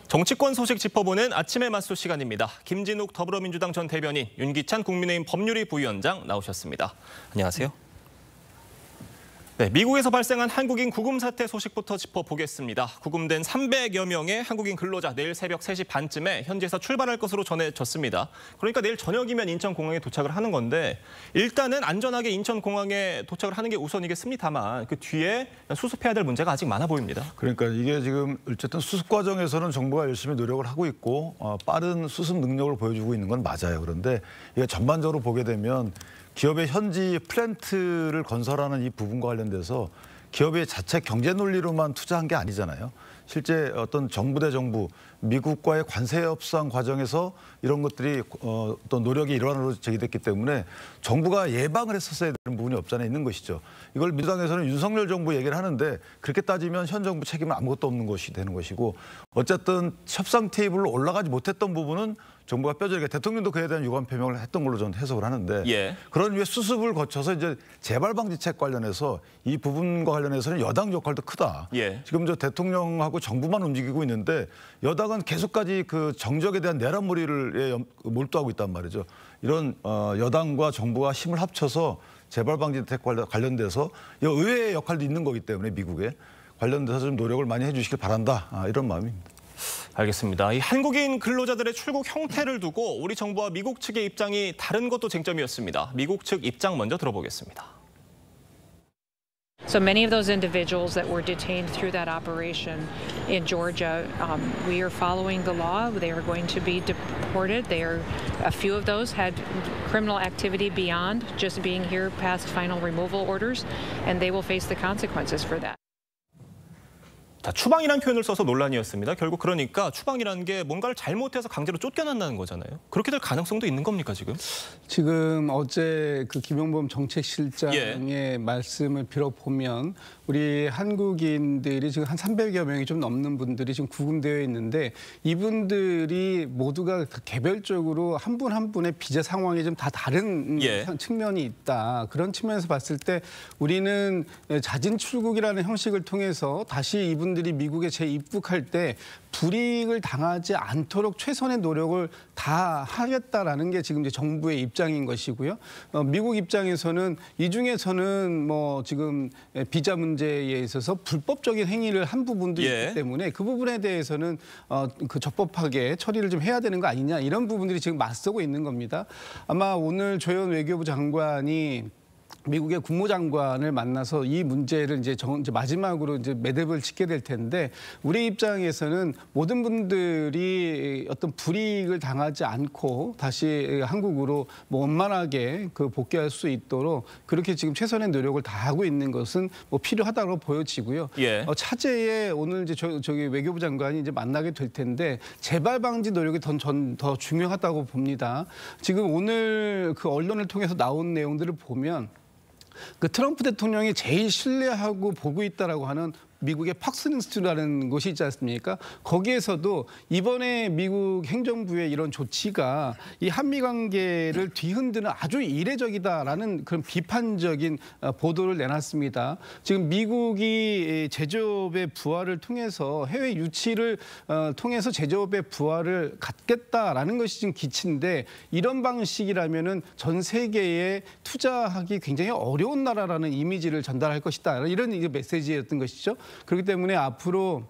정치권 소식 짚어보는 아침의 맞소 시간입니다. 김진욱 더불어민주당 전 대변인, 윤기찬 국민의힘 법률위 부위원장 나오셨습니다. 안녕하세요. 네, 미국에서 발생한 한국인 구금 사태 소식부터 짚어보겠습니다. 구금된 300여 명의 한국인 근로자 내일 새벽 3시 반쯤에 현지에서 출발할 것으로 전해졌습니다. 그러니까 내일 저녁이면 인천공항에 도착을 하는 건데 일단은 안전하게 인천공항에 도착을 하는 게 우선이겠습니다만 그 뒤에 수습해야 될 문제가 아직 많아 보입니다. 그러니까 이게 지금 어쨌든 수습 과정에서는 정부가 열심히 노력을 하고 있고 빠른 수습 능력을 보여주고 있는 건 맞아요. 그런데 이게 전반적으로 보게 되면 기업의 현지 플랜트를 건설하는 이 부분과 관련돼서 기업의 자체 경제 논리로만 투자한 게 아니잖아요. 실제 어떤 정부 대 정부, 미국과의 관세 협상 과정에서 이런 것들이 어떤 노력의 일환으로 제기됐기 때문에 정부가 예방을 했었어야 되는 부분이 없지 않아 있는 것이죠. 이걸 민주당에서는 윤석열 정부 얘기를 하는데 그렇게 따지면 현 정부 책임은 아무것도 없는 것이 되는 것이고 어쨌든 협상 테이블로 올라가지 못했던 부분은 정부가 뼈저리게 대통령도 그에 대한 유감 표명을 했던 걸로 저는 해석을 하는데 그런 위에 수습을 거쳐서 이제 재발 방지책 관련해서 이 부분과 관련해서는 여당 역할도 크다. 지금 저 대통령하고 정부만 움직이고 있는데 여당은 계속까지 그 정적에 대한 내란몰이를 몰두하고 있단 말이죠. 이런 여당과 정부가 힘을 합쳐서 재발 방지책 관련돼서 의회의 역할도 있는 거기 때문에 미국에 관련돼서 좀 노력을 많이 해주시길 바란다. 이런 마음입니다. 알겠습니다. 이 한국인 근로자들의 출국 형태를 두고 우리 정부와 미국 측의 입장이 다른 것도 쟁점이었습니다. 미국 측 입장 먼저 들어보겠습니다. So many of those individuals that were detained through that operation in Georgia, we are following the law. They are going to be deported. A few of those had criminal activity beyond just being here past final removal orders, and they will face the consequences for that. 자, 추방이라는 표현을 써서 논란이었습니다. 결국 그러니까 추방이라는 게 뭔가를 잘못해서 강제로 쫓겨난다는 거잖아요. 그렇게 될 가능성도 있는 겁니까 지금? 지금 어제 그 김용범 정책실장의 말씀을 빌어보면 우리 한국인들이 지금 한 300여 명이 좀 넘는 분들이 지금 구금되어 있는데 이분들이 모두가 개별적으로 한 분 한 분의 비자 상황이 좀 다 다른 측면이 있다. 그런 측면에서 봤을 때 우리는 자진 출국이라는 형식을 통해서 다시 이분들이 미국에 재입국할 때 불이익을 당하지 않도록 최선의 노력을 다 하겠다라는 게 지금 이제 정부의 입장인 것이고요. 미국 입장에서는 이 중에서는 뭐 지금 비자 문제에 있어서 불법적인 행위를 한 부분도 있기 때문에 그 부분에 대해서는 그 적법하게 처리를 좀 해야 되는 거 아니냐 이런 부분들이 지금 맞서고 있는 겁니다. 아마 오늘 조현 외교부 장관이 미국의 국무장관을 만나서 이 문제를 이제 마지막으로 이제 매듭을 짓게 될 텐데 우리 입장에서는 모든 분들이 어떤 불이익을 당하지 않고 다시 한국으로 뭐 원만하게 그 복귀할 수 있도록 그렇게 지금 최선의 노력을 다하고 있는 것은 뭐 필요하다고 보여지고요. 차제에 오늘 이제 저기 외교부 장관이 이제 만나게 될 텐데 재발 방지 노력이 더 중요하다고 봅니다. 지금 오늘 그 언론을 통해서 나온 내용들을 보면 그 트럼프 대통령이 제일 신뢰하고 보고 있다라고 하는 미국의 팍스뉴스라는 곳이 있지 않습니까? 거기에서도 이번에 미국 행정부의 이런 조치가 이 한미 관계를 뒤흔드는 아주 이례적이다라는 그런 비판적인 보도를 내놨습니다. 지금 미국이 제조업의 부활을 통해서 해외 유치를 통해서 제조업의 부활을 갖겠다라는 것이 지금 기치인데 이런 방식이라면은 전 세계에 투자하기 굉장히 어려운 나라라는 이미지를 전달할 것이다. 이런 메시지였던 것이죠. 그렇기 때문에 앞으로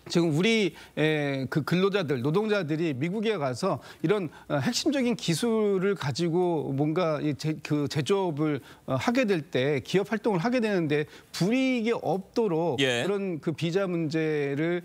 지금 우리 그 근로자들, 노동자들이 미국에 가서 이런 핵심적인 기술을 가지고 뭔가 그 제조업을 하게 될 때 기업 활동을 하게 되는데 불이익이 없도록 그런 그 비자 문제를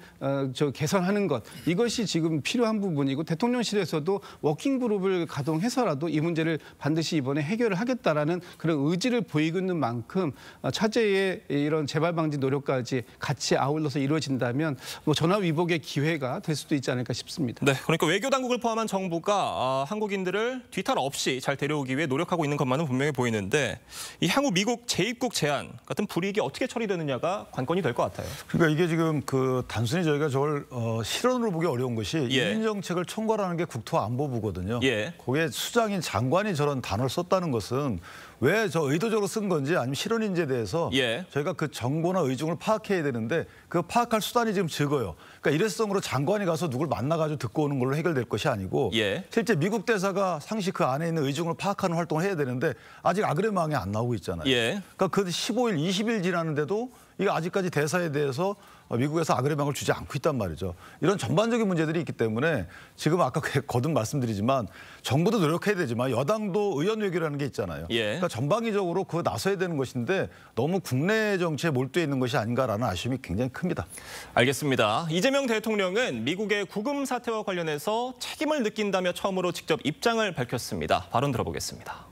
개선하는 것 이것이 지금 필요한 부분이고 대통령실에서도 워킹 그룹을 가동해서라도 이 문제를 반드시 이번에 해결을 하겠다라는 그런 의지를 보이고 있는 만큼 차제의 이런 재발 방지 노력까지 같이 아울러서 이루어진다면 뭐 전화 위복의 기회가 될 수도 있지 않을까 싶습니다. 네, 그러니까 외교 당국을 포함한 정부가 한국인들을 뒤탈 없이 잘 데려오기 위해 노력하고 있는 것만은 분명해 보이는데 이 향후 미국 재입국 제한 같은 불이익이 어떻게 처리되느냐가 관건이 될 것 같아요. 그러니까 이게 지금 그 단순히 저희가 저걸 실언으로 보기 어려운 것이 이민 정책을 총괄하는 게 국토안보부거든요. 거기에 수장인 장관이 저런 단어를 썼다는 것은 왜 저 의도적으로 쓴 건지 아니면 실언인지에 대해서 저희가 그 정보나 의중을 파악해야 되는데 그 파악할 수단이 지금 적어요. 이거요. 그러니까 일회성으로 장관이 가서 누굴 만나가지고 듣고 오는 걸로 해결될 것이 아니고 예. 실제 미국 대사가 상시 그 안에 있는 의중을 파악하는 활동을 해야 되는데 아직 아그레망이 안 나오고 있잖아요. 예. 그러니까 그 15일, 20일 지났는데도 이게 아직까지 대사에 대해서 미국에서 아그레망을 주지 않고 있단 말이죠. 이런 전반적인 문제들이 있기 때문에 지금 아까 거듭 말씀드리지만 정부도 노력해야 되지만 여당도 의원 외교라는 게 있잖아요. 예. 그러니까 전방위적으로 그거 나서야 되는 것인데 너무 국내 정치에 몰두해 있는 것이 아닌가라는 아쉬움이 굉장히 큽니다. 알겠습니다. 이재명 대통령은 미국의 구금 사태와 관련해서 책임을 느낀다며 처음으로 직접 입장을 밝혔습니다. 발언 들어보겠습니다.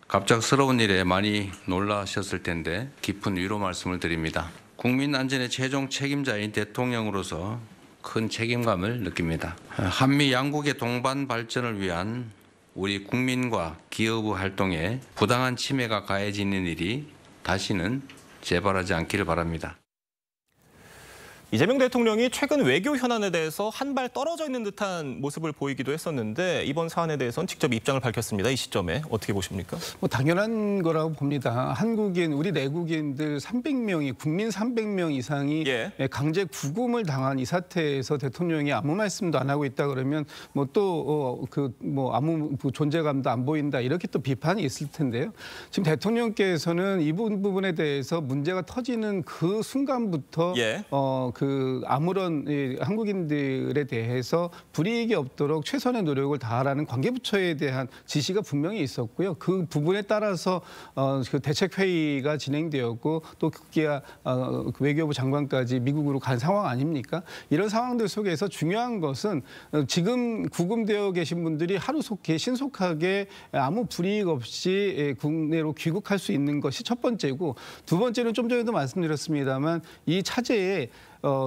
갑작스러운 일에 많이 놀라셨을 텐데 깊은 위로 말씀을 드립니다. 국민 안전의 최종 책임자인 대통령으로서 큰 책임감을 느낍니다. 한미 양국의 동반 발전을 위한 우리 국민과 기업의 활동에 부당한 침해가 가해지는 일이 다시는 재발하지 않기를 바랍니다. 이재명 대통령이 최근 외교 현안에 대해서 한 발 떨어져 있는 듯한 모습을 보이기도 했었는데 이번 사안에 대해서는 직접 입장을 밝혔습니다. 이 시점에 어떻게 보십니까? 뭐 당연한 거라고 봅니다. 한국인, 우리 내국인들 300명이, 국민 300명 이상이 예. 강제 구금을 당한 이 사태에서 대통령이 아무 말씀도 안 하고 있다 그러면 뭐 또 아무 존재감도 안 보인다 이렇게 또 비판이 있을 텐데요. 지금 대통령께서는 이 부분에 대해서 문제가 터지는 그 순간부터 예. 아무런 한국인들에 대해서 불이익이 없도록 최선의 노력을 다하라는 관계부처에 대한 지시가 분명히 있었고요. 그 부분에 따라서 그 대책회의가 진행되었고 또 그게 외교부 장관까지 미국으로 간 상황 아닙니까? 이런 상황들 속에서 중요한 것은 지금 구금되어 계신 분들이 하루속히 신속하게 아무 불이익 없이 국내로 귀국할 수 있는 것이 첫 번째고 두 번째는 좀 전에도 말씀드렸습니다만 이 차제에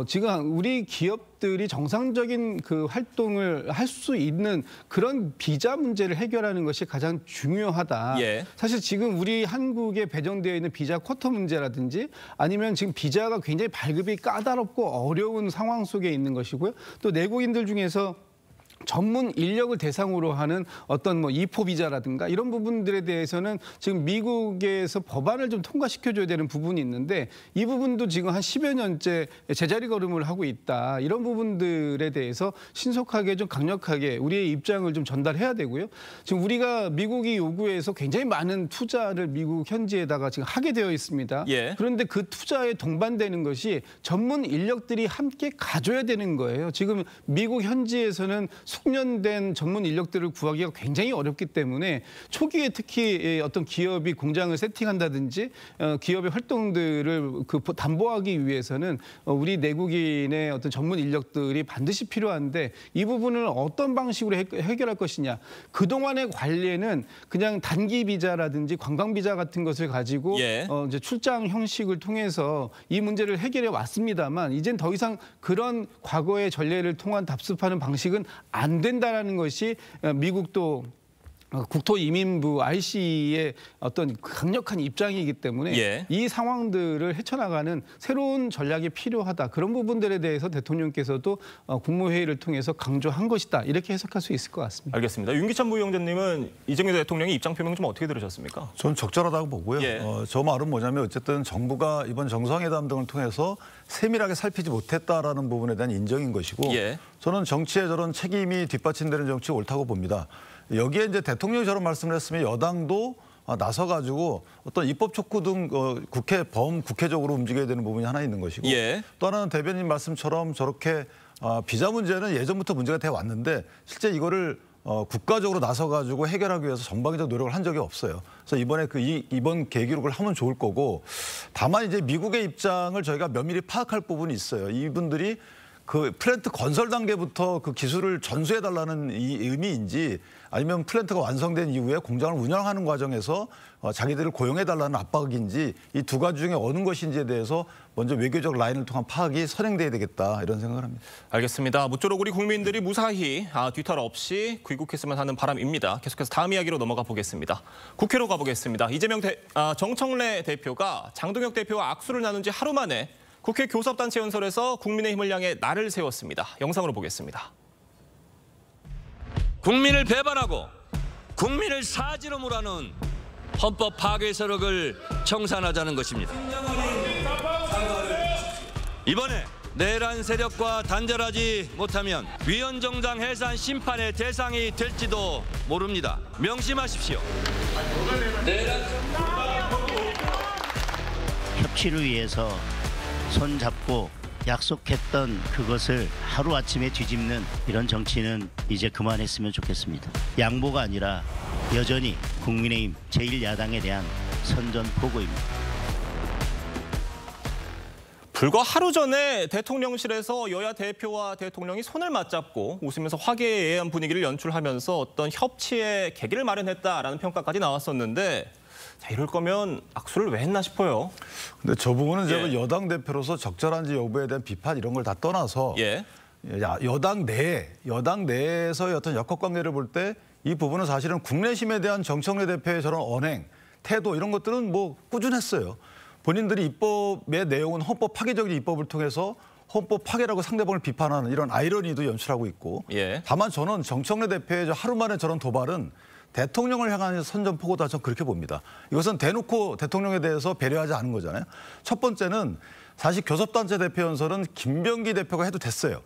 지금 우리 기업들이 정상적인 그 활동을 할 수 있는 그런 비자 문제를 해결하는 것이 가장 중요하다. 예. 사실 지금 우리 한국에 배정되어 있는 비자 쿼터 문제라든지 아니면 지금 비자가 굉장히 발급이 까다롭고 어려운 상황 속에 있는 것이고요. 또 내국인들 중에서 전문 인력을 대상으로 하는 어떤 뭐 이포 비자라든가 이런 부분들에 대해서는 지금 미국에서 법안을 좀 통과시켜줘야 되는 부분이 있는데 이 부분도 지금 한 10여 년째 제자리 걸음을 하고 있다. 이런 부분들에 대해서 신속하게 좀 강력하게 우리의 입장을 좀 전달해야 되고요. 지금 우리가 미국이 요구해서 굉장히 많은 투자를 미국 현지에다가 지금 하게 되어 있습니다. 예. 그런데 그 투자에 동반되는 것이 전문 인력들이 함께 가져야 되는 거예요. 지금 미국 현지에서는 숙련된 전문 인력들을 구하기가 굉장히 어렵기 때문에 초기에 특히 어떤 기업이 공장을 세팅한다든지 기업의 활동들을 담보하기 위해서는 우리 내국인의 어떤 전문 인력들이 반드시 필요한데 이 부분을 어떤 방식으로 해결할 것이냐. 그동안의 관례는 그냥 단기 비자라든지 관광 비자 같은 것을 가지고 예. 이제 출장 형식을 통해서 이 문제를 해결해 왔습니다만 이젠 더 이상 그런 과거의 전례를 통한 답습하는 방식은 안 된다라는 것이 미국도 국토이민부 IC의 어떤 강력한 입장이기 때문에 예. 이 상황들을 헤쳐나가는 새로운 전략이 필요하다. 그런 부분들에 대해서 대통령께서도 국무회의를 통해서 강조한 것이다. 이렇게 해석할 수 있을 것 같습니다. 알겠습니다. 윤기찬 부위원장님은 이재명 대통령의 입장 표명 좀 어떻게 들으셨습니까? 저는 적절하다고 보고요. 예. 저 말은 뭐냐면 어쨌든 정부가 이번 정상회담 등을 통해서 세밀하게 살피지 못했다라는 부분에 대한 인정인 것이고 예. 저는 정치에 저런 책임이 뒷받침되는 정치 옳다고 봅니다. 여기에 이제 대통령이 저런 말씀을 했으면 여당도 나서가지고 어떤 입법 촉구 등 범국회적으로 움직여야 되는 부분이 하나 있는 것이고 예. 또 하나는 대변인 말씀처럼 저렇게 비자 문제는 예전부터 문제가 돼 왔는데 실제 이거를 국가적으로 나서가지고 해결하기 위해서 전방위적 노력을 한 적이 없어요. 그래서 이번에 이번 계기록을 하면 좋을 거고 다만 이제 미국의 입장을 저희가 면밀히 파악할 부분이 있어요. 이분들이 그 플랜트 건설 단계부터 그 기술을 전수해달라는 이 의미인지 아니면 플랜트가 완성된 이후에 공장을 운영하는 과정에서 자기들을 고용해달라는 압박인지 이 두 가지 중에 어느 것인지에 대해서 먼저 외교적 라인을 통한 파악이 선행돼야 되겠다 이런 생각을 합니다. 알겠습니다. 모쪼록 우리 국민들이 무사히 뒤탈 없이 귀국했으면 하는 바람입니다. 계속해서 다음 이야기로 넘어가 보겠습니다. 국회로 가보겠습니다. 이재명 정청래 대표가 장동혁 대표와 악수를 나눈 지 하루 만에 국회 교섭단체 연설에서 국민의힘을 향해 날을 세웠습니다. 영상으로 보겠습니다. 국민을 배반하고 국민을 사지로 몰아넣은 헌법 파괴 세력을 청산하자는 것입니다. 이번에 내란 세력과 단절하지 못하면 위헌정당 해산 심판의 대상이 될지도 모릅니다. 명심하십시오. 협치를 위해서 손잡고 약속했던 그것을 하루아침에 뒤집는 이런 정치는 이제 그만했으면 좋겠습니다. 양보가 아니라 여전히 국민의힘 제1야당에 대한 선전포고입니다. 불과 하루 전에 대통령실에서 여야 대표와 대통령이 손을 맞잡고 웃으면서 화기애애한 분위기를 연출하면서 어떤 협치의 계기를 마련했다라는 평가까지 나왔었는데 자, 이럴 거면 악수를 왜 했나 싶어요. 근데 저 부분은 제가 여당 대표로서 적절한지 여부에 대한 비판 이런 걸 다 떠나서 여당 내에서의 어떤 역학관계를 볼 때 이 부분은 사실은 국내심에 대한 정청래 대표의 저런 언행, 태도 이런 것들은 뭐 꾸준했어요. 본인들이 입법의 내용은 헌법 파괴적인 입법을 통해서 헌법 파괴라고 상대방을 비판하는 이런 아이러니도 연출하고 있고 다만 저는 정청래 대표의 하루 만에 저런 도발은 대통령을 향한 선전포고다 저는 그렇게 봅니다. 이것은 대놓고 대통령에 대해서 배려하지 않은 거잖아요. 첫 번째는 사실 교섭단체 대표 연설은 김병기 대표가 해도 됐어요.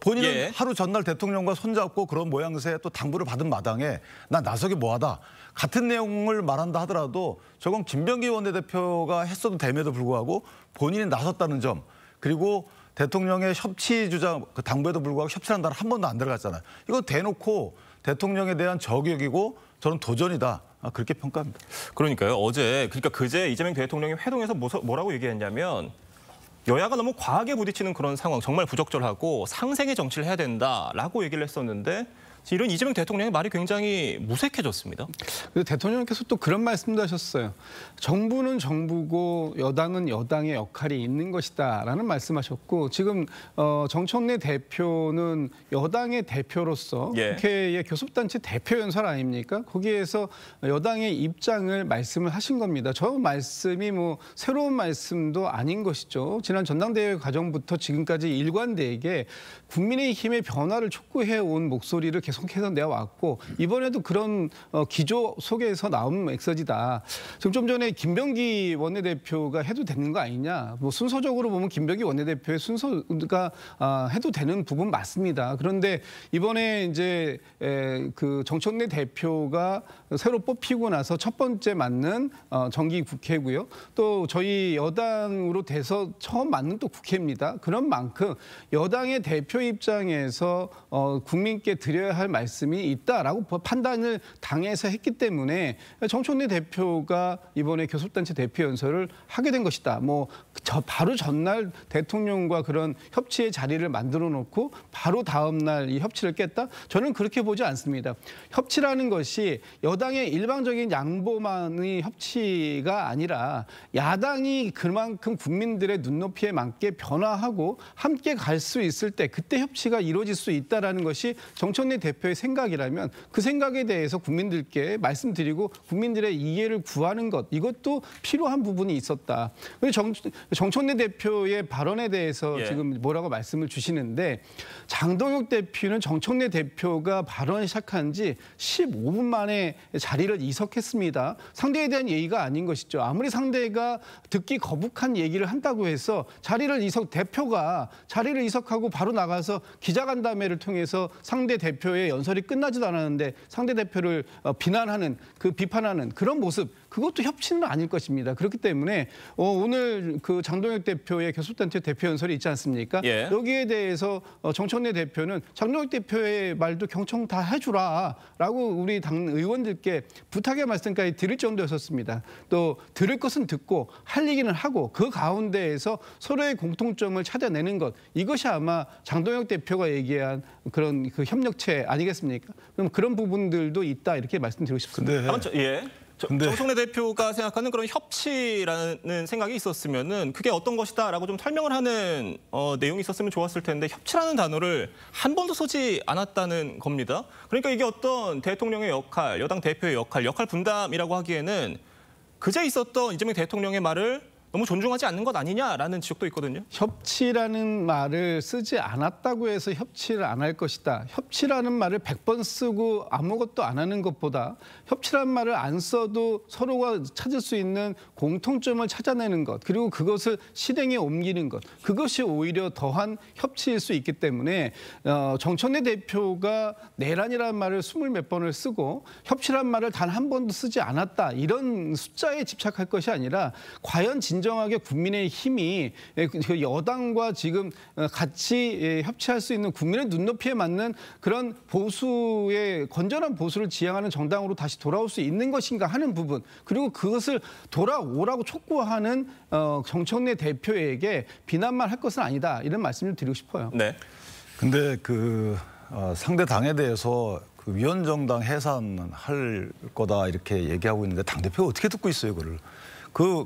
본인은 하루 전날 대통령과 손잡고 그런 모양새에 또 당부를 받은 마당에 난 나서기 뭐하다. 같은 내용을 말한다 하더라도 저건 김병기 원내대표가 했어도 됨에도 불구하고 본인이 나섰다는 점 그리고 대통령의 협치 주장 그 당부에도 불구하고 협치한다는 한 번도 안 들어갔잖아요. 이건 대놓고 대통령에 대한 저격이고 저는 도전이다. 그렇게 평가합니다. 그러니까요. 그러니까 그제 이재명 대통령이 회동에서 뭐라고 얘기했냐면 여야가 너무 과하게 부딪히는 그런 상황 정말 부적절하고 상생의 정치를 해야 된다라고 얘기를 했었는데 이런 이재명 대통령의 말이 굉장히 무색해졌습니다. 대통령께서 또 그런 말씀도 하셨어요. 정부는 정부고 여당은 여당의 역할이 있는 것이다라는 말씀하셨고 지금 정청래 대표는 여당의 대표로서 국회의 교섭단체 대표 연설 아닙니까? 거기에서 여당의 입장을 말씀을 하신 겁니다. 저 말씀이 뭐 새로운 말씀도 아닌 것이죠. 지난 전당대회 과정부터 지금까지 일관되게 국민의힘의 변화를 촉구해온 목소리를 계속해서 내왔고 이번에도 그런 기조 속에서 나온 메시지다. 지금 좀 전에 김병기 원내대표가 해도 되는 거 아니냐. 뭐 순서적으로 보면 김병기 원내대표의 순서가 해도 되는 부분 맞습니다. 그런데 이번에 이제 그 정청래 대표가 새로 뽑히고 나서 첫 번째 맞는 정기 국회고요. 또 저희 여당으로 돼서 처음 맞는 또 국회입니다. 그런 만큼 여당의 대표 입장에서 국민께 드려야 할 말씀이 있다라고 판단을 당해서 했기 때문에 정청래 대표가 이번에 교섭단체 대표 연설을 하게 된 것이다. 뭐 바로 전날 대통령과 그런 협치의 자리를 만들어 놓고 바로 다음 날 이 협치를 깼다? 저는 그렇게 보지 않습니다. 협치라는 것이 여당의 일방적인 양보만의 협치가 아니라 야당이 그만큼 국민들의 눈높이에 맞게 변화하고 함께 갈 수 있을 때 그때 협치가 이루어질 수 있다는 것이 정청래 대표의 생각이라면 그 생각에 대해서 국민들께 말씀드리고 국민들의 이해를 구하는 것 이것도 필요한 부분이 있었다. 정청래 대표의 발언에 대해서 지금 뭐라고 말씀을 주시는데 장동혁 대표는 정청래 대표가 발언 시작한 지 15분 만에 자리를 이석했습니다. 상대에 대한 예의가 아닌 것이죠. 아무리 상대가 듣기 거북한 얘기를 한다고 해서 대표가 자리를 이석하고 바로 나가서 기자간담회를 통해서 상대 대표의 연설이 끝나지도 않았는데 상대 대표를 비판하는 그런 모습 그것도 협치는 아닐 것입니다. 그렇기 때문에 오늘 그 장동혁 대표의 교섭단체 대표 연설이 있지 않습니까? 여기에 대해서 정청래 대표는 장동혁 대표의 말도 경청 다 해주라라고 우리 당 의원들께 부탁의 말씀까지 드릴 정도였었습니다. 또 들을 것은 듣고 할 얘기는 하고 그 가운데에서 서로의 공통점을 찾아내는 것 이것이 아마 장동혁 대표가 얘기한 그런 그 협력체 아니겠습니까? 그럼 그런 부분들도 있다 이렇게 말씀드리고 싶습니다. 정청래 대표가 생각하는 그런 협치라는 생각이 있었으면은 그게 어떤 것이다라고 좀 설명을 하는 내용이 있었으면 좋았을 텐데 협치라는 단어를 한 번도 쓰지 않았다는 겁니다. 그러니까 이게 어떤 대통령의 역할, 여당 대표의 역할 분담이라고 하기에는 그제 있었던 이재명 대통령의 말을 너무 존중하지 않는 것 아니냐라는 지적도 있거든요. 협치라는 말을 쓰지 않았다고 해서 협치를 안 할 것이다. 협치라는 말을 100번 쓰고 아무것도 안 하는 것보다 협치라는 말을 안 써도 서로가 찾을 수 있는 공통점을 찾아내는 것, 그리고 그것을 실행에 옮기는 것, 그것이 오히려 더한 협치일 수 있기 때문에 정청래 대표가 내란이라는 말을 20몇 번을 쓰고 협치라는 말을 단 한 번도 쓰지 않았다. 이런 숫자에 집착할 것이 아니라 과연 진정하게 국민의힘이 여당과 지금 같이 협치할 수 있는 국민의 눈높이에 맞는 그런 보수의 건전한 보수를 지향하는 정당으로 다시 돌아올 수 있는 것인가 하는 부분, 그리고 그것을 돌아오라고 촉구하는 정청래 대표에게 비난만 할 것은 아니다, 이런 말씀을 드리고 싶어요. 네. 근데 상대 당에 대해서 위원정당 해산할 거다 이렇게 얘기하고 있는데 당대표가 어떻게 듣고 있어요, 그걸.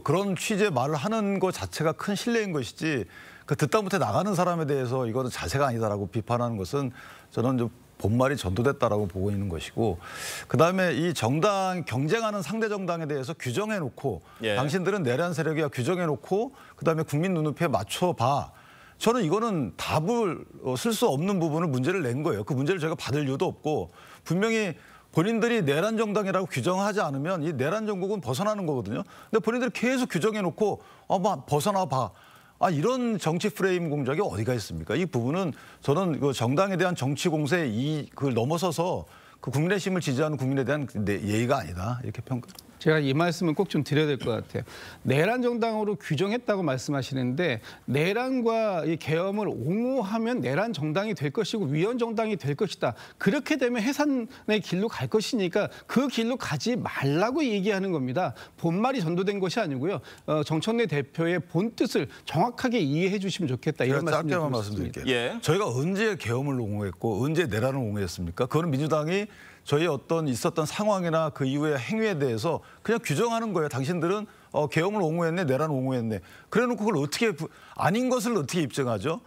그런 취지의 말을 하는 것 자체가 큰 신뢰인 것이지, 듣다 못해 나가는 사람에 대해서 이거는 자세가 아니다라고 비판하는 것은 저는 좀 본말이 전도됐다라고 보고 있는 것이고, 그다음에 이 정당 경쟁하는 상대 정당에 대해서 규정해놓고 당신들은 내란 세력이야 규정해놓고 그다음에 국민 눈높이에 맞춰봐. 저는 이거는 답을 쓸 수 없는 부분을 문제를 낸 거예요. 그 문제를 저희가 받을 이유도 없고, 분명히 본인들이 내란 정당이라고 규정하지 않으면 이 내란 정국은 벗어나는 거거든요. 근데 본인들이 계속 규정해놓고 벗어나 봐. 이런 정치 프레임 공작이 어디가 있습니까? 이 부분은 저는 정당에 대한 정치 공세에 그걸 넘어서서 그 국민의힘을 지지하는 국민에 대한 예의가 아니다, 이렇게 평가. 제가 이 말씀은 꼭 좀 드려야 될 것 같아요. 내란 정당으로 규정했다고 말씀하시는데, 내란과 이 계엄을 옹호하면 내란 정당이 될 것이고 위헌 정당이 될 것이다. 그렇게 되면 해산의 길로 갈 것이니까 그 길로 가지 말라고 얘기하는 겁니다. 본말이 전도된 것이 아니고요. 정청래 대표의 본 뜻을 정확하게 이해해 주시면 좋겠다, 이런 말씀 짧게만 말씀드릴게요. 예. 저희가 언제 계엄을 옹호했고 언제 내란을 옹호했습니까? 그거는 민주당이 저희 있었던 상황이나 그 이후의 행위에 대해서 그냥 규정하는 거예요. 당신들은 계엄을 옹호했네, 내란을 옹호했네. 그래놓고 그걸 아닌 것을 어떻게 입증하죠?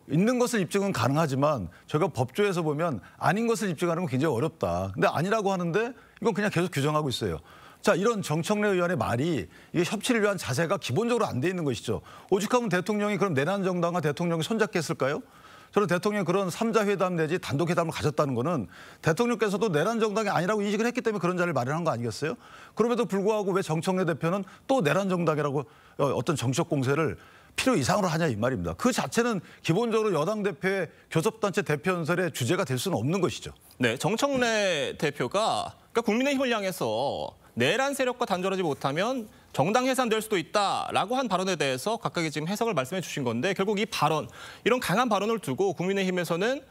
있는 것을 입증은 가능하지만 저희가 법조에서 보면 아닌 것을 입증하는 건 굉장히 어렵다. 근데 아니라고 하는데 이건 그냥 계속 규정하고 있어요. 자, 이런 정청래 의원의 말이 이게 협치를 위한 자세가 기본적으로 안 돼 있는 것이죠. 오죽하면 대통령이 그럼 내란 정당과 대통령이 손잡겠을까요? 저는 대통령이 그런 3자 회담 내지 단독 회담을 가졌다는 거는 대통령께서도 내란 정당이 아니라고 인식을 했기 때문에 그런 자리를 마련한 거 아니겠어요? 그럼에도 불구하고 왜 정청래 대표는 또 내란 정당이라고 어떤 정치적 공세를 필요 이상으로 하냐, 이 말입니다. 그 자체는 기본적으로 여당 대표의 교섭단체 대표 연설의 주제가 될 수는 없는 것이죠. 네, 정청래 대표가 국민의힘을 향해서 내란 세력과 단절하지 못하면 정당 해산될 수도 있다라고 한 발언에 대해서 각각의 지금 해석을 말씀해 주신 건데, 결국 이 발언, 이런 강한 발언을 두고 국민의힘에서는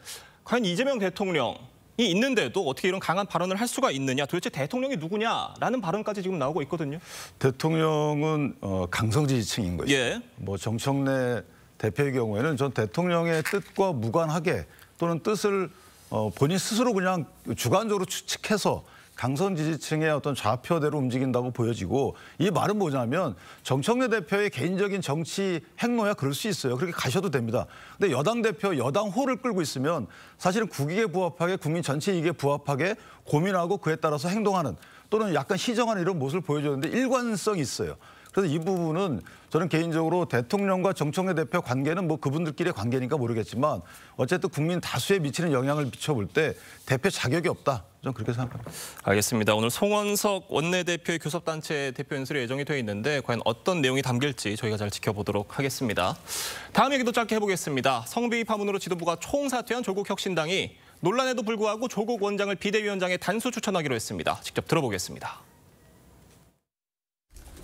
과연 이재명 대통령이 있는데도 어떻게 이런 강한 발언을 할 수가 있느냐, 도대체 대통령이 누구냐라는 발언까지 지금 나오고 있거든요. 대통령은 강성 지지층인 것이죠. 예. 정청래 대표의 경우에는 전 대통령의 뜻과 무관하게 또는 뜻을 본인 스스로 그냥 주관적으로 추측해서 강성 지지층의 어떤 좌표대로 움직인다고 보여지고, 이 말은 뭐냐면 정청래 대표의 개인적인 정치 행로야 그럴 수 있어요. 그렇게 가셔도 됩니다. 근데 여당 대표, 여당호를 끌고 있으면 사실은 국익에 부합하게, 국민 전체 이익에 부합하게 고민하고 그에 따라서 행동하는, 또는 약간 시정하는 이런 모습을 보여줬는데 일관성이 있어요. 그래서 이 부분은 저는 개인적으로 대통령과 정청래 대표 관계는 그분들끼리의 관계니까 모르겠지만 어쨌든 국민 다수에 미치는 영향을 비춰볼 때 대표 자격이 없다. 저는 그렇게 생각합니다. 알겠습니다. 오늘 송원석 원내대표의 교섭단체 대표 연설이 예정이 되어 있는데 과연 어떤 내용이 담길지 저희가 잘 지켜보도록 하겠습니다. 다음 얘기도 짧게 해보겠습니다. 성비위 파문으로 지도부가 총사퇴한 조국혁신당이 논란에도 불구하고 조국 원장을 비대위원장에 단수 추천하기로 했습니다. 직접 들어보겠습니다.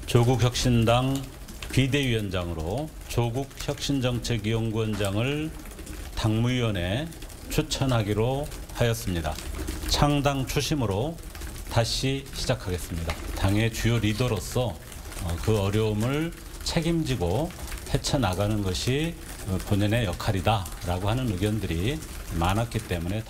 조국혁신당 비대위원장으로 조국혁신정책연구원장을 당무위원회에 추천하기로 하였습니다. 창당 초심으로 다시 시작하겠습니다. 당의 주요 리더로서 그 어려움을 책임지고 헤쳐나가는 것이 본연의 역할이다라고 하는 의견들이 많았기 때문에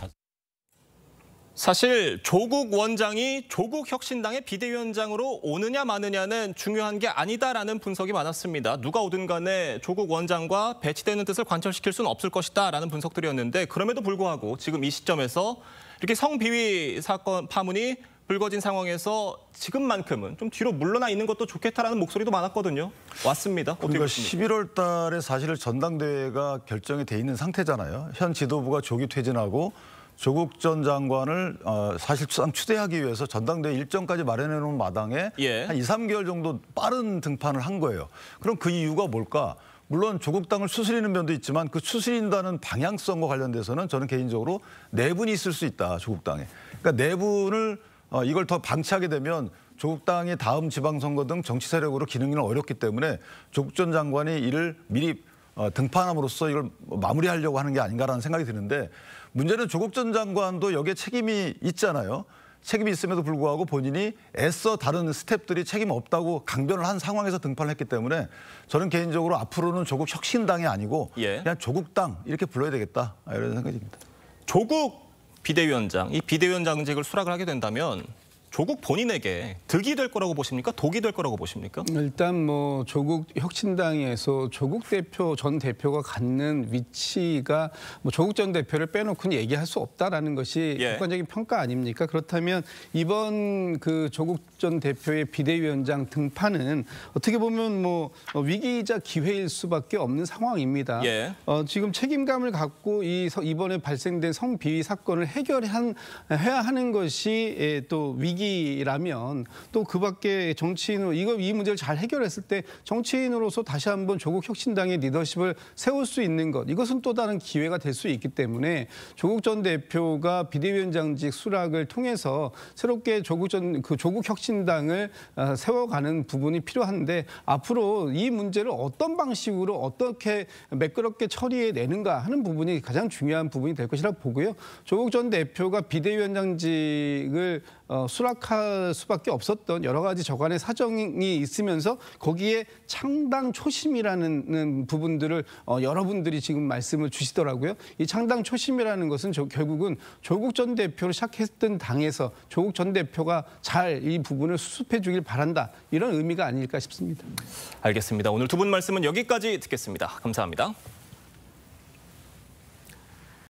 사실 조국 원장이 조국혁신당의 비대위원장으로 오느냐 마느냐는 중요한 게 아니다라는 분석이 많았습니다. 누가 오든 간에 조국 원장과 배치되는 뜻을 관철시킬 수는 없을 것이다라는 분석들이었는데, 그럼에도 불구하고 지금 이 시점에서 이렇게 성비위 사건 파문이 불거진 상황에서 지금만큼은 좀 뒤로 물러나 있는 것도 좋겠다라는 목소리도 많았거든요. 왔습니다. 어떻게 그러니까 보십니까? 11월 달에 사실 전당대회가 결정이 돼 있는 상태잖아요. 현 지도부가 조기 퇴진하고 조국 전 장관을 사실상 추대하기 위해서 전당대회 일정까지 마련해 놓은 마당에 예. 한 2, 3개월 정도 빠른 등판을 한 거예요. 그럼 그 이유가 뭘까? 물론 조국 당을 추스리는 면도 있지만 그 추스린다는 방향성과 관련돼서는 저는 개인적으로 내분이 있을 수 있다, 조국 당에. 그러니까 내분을 이걸 더 방치하게 되면 조국 당이 다음 지방선거 등 정치 세력으로 기능이 어렵기 때문에 조국 전 장관이 이를 미리 등판함으로써 이걸 마무리하려고 하는 게 아닌가라는 생각이 드는데 문제는 조국 전 장관도 여기에 책임이 있잖아요. 책임이 있음에도 불구하고 본인이 애써 다른 스태프들이 책임 없다고 강변을 한 상황에서 등판을 했기 때문에 저는 개인적으로 앞으로는 조국 혁신당이 아니고 예. 그냥 조국당 이렇게 불러야 되겠다 이런 생각이 듭니다. 조국 비대위원장, 이 비대위원장직을 수락을 하게 된다면 조국 본인에게 득이 될 거라고 보십니까? 독이 될 거라고 보십니까? 일단 뭐 조국 혁신당에서 조국 대표 전 대표가 갖는 위치가 뭐 조국 전 대표를 빼놓고는 얘기할 수 없다라는 것이 예. 객관적인 평가 아닙니까? 그렇다면 이번 그 조국 전 대표의 비대위원장 등판은 어떻게 보면 뭐 위기이자 기회일 수밖에 없는 상황입니다. 예. 지금 책임감을 갖고 이번에 발생된 성비위 사건을 해야 하는 것이 또 위기라면 또 그밖에 정치인으로 이 문제를 잘 해결했을 때 정치인으로서 다시 한번 조국 혁신당의 리더십을 세울 수 있는 것 이것은 또 다른 기회가 될 수 있기 때문에 조국 전 대표가 비대위원장직 수락을 통해서 새롭게 조국 혁신당을 세워가는 부분이 필요한데 앞으로 이 문제를 어떤 방식으로 어떻게 매끄럽게 처리해내는가 하는 부분이 가장 중요한 부분이 될 것이라 보고요. 조국 전 대표가 비대위원장직을 수락할 수밖에 없었던 여러 가지 저간의 사정이 있으면서 거기에 창당 초심이라는 부분들을 여러분들이 지금 말씀을 주시더라고요. 이 창당 초심이라는 것은 결국은 조국 전 대표를 시작했던 당에서 조국 전 대표가 잘 이 부분을 수습해 주길 바란다. 이런 의미가 아닐까 싶습니다. 알겠습니다. 오늘 두 분 말씀은 여기까지 듣겠습니다. 감사합니다.